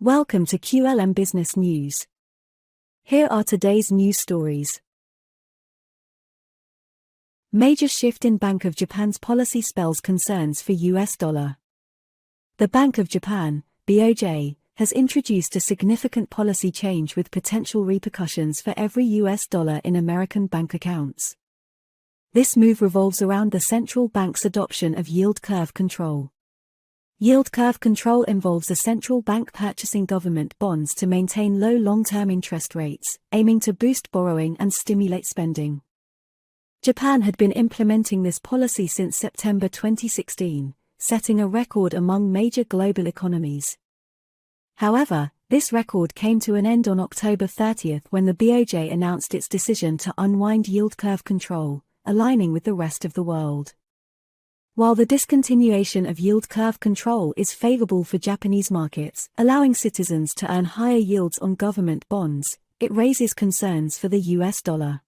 Welcome to QLM Business News. Here are today's news stories. Major shift in Bank of Japan's policy spells concerns for US dollar. The Bank of Japan, BOJ, has introduced a significant policy change with potential repercussions for every US dollar in American bank accounts. This move revolves around the central bank's adoption of yield curve control. Yield curve control involves a central bank purchasing government bonds to maintain low long-term interest rates, aiming to boost borrowing and stimulate spending. Japan had been implementing this policy since September 2016, setting a record among major global economies. However, this record came to an end on October 30 when the BOJ announced its decision to unwind yield curve control, aligning with the rest of the world. While the discontinuation of yield curve control is favorable for Japanese markets, allowing citizens to earn higher yields on government bonds, it raises concerns for the US dollar.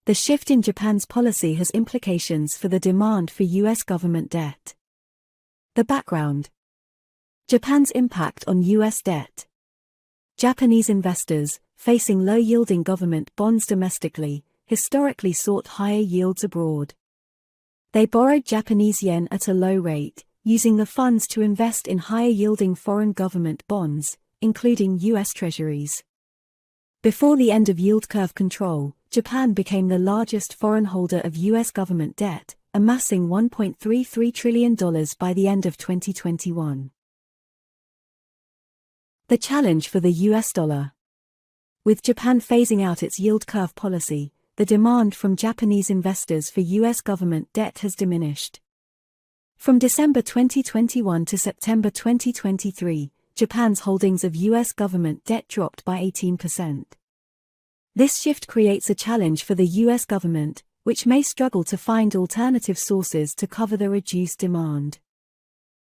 The shift in Japan's policy has implications for the demand for US government debt. The background: Japan's impact on US debt. Japanese investors, facing low-yielding government bonds domestically, historically sought higher yields abroad. They borrowed Japanese yen at a low rate, using the funds to invest in higher-yielding foreign government bonds, including US Treasuries. Before the end of yield curve control, Japan became the largest foreign holder of US government debt, amassing $1.33 trillion by the end of 2021. The challenge for the US dollar. With Japan phasing out its yield curve policy, the demand from Japanese investors for US government debt has diminished. From December 2021 to September 2023, Japan's holdings of US government debt dropped by 18%. This shift creates a challenge for the US government, which may struggle to find alternative sources to cover the reduced demand.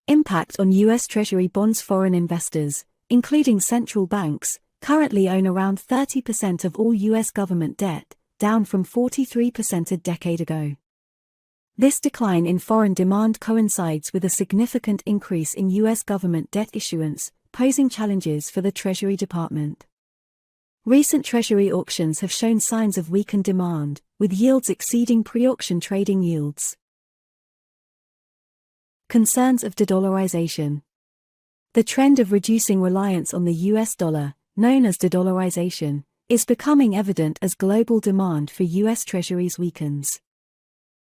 Impact on US Treasury bonds. Foreign investors, including central banks, currently own around 30% of all US government debt, down from 43% a decade ago. This decline in foreign demand coincides with a significant increase in US government debt issuance, posing challenges for the Treasury Department. Recent Treasury auctions have shown signs of weakened demand, with yields exceeding pre-auction trading yields. Concerns of de-dollarization. The trend of reducing reliance on the US dollar, known as de-dollarization, is becoming evident as global demand for US Treasuries weakens.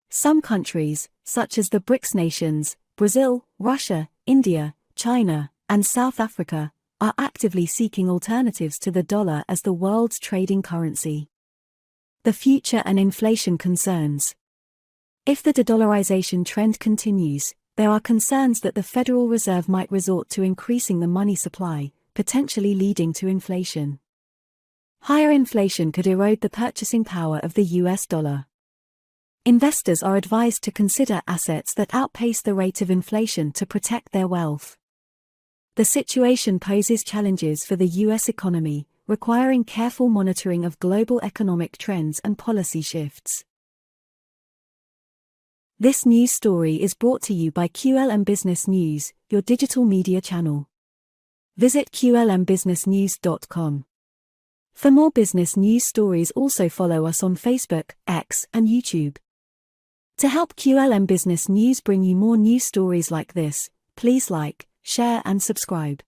Some countries, such as the BRICS nations, Brazil, Russia, India, China, and South Africa, are actively seeking alternatives to the dollar as the world's trading currency. The future and inflation concerns. If the de-dollarization trend continues, there are concerns that the Federal Reserve might resort to increasing the money supply, potentially leading to inflation. Higher inflation could erode the purchasing power of the US dollar. Investors are advised to consider assets that outpace the rate of inflation to protect their wealth. The situation poses challenges for the US economy, requiring careful monitoring of global economic trends and policy shifts. This news story is brought to you by QLM Business News, your digital media channel. Visit qlmbusinessnews.com. For more business news stories, also follow us on Facebook, X, and YouTube. To help QLM Business News bring you more news stories like this, please like, share and subscribe.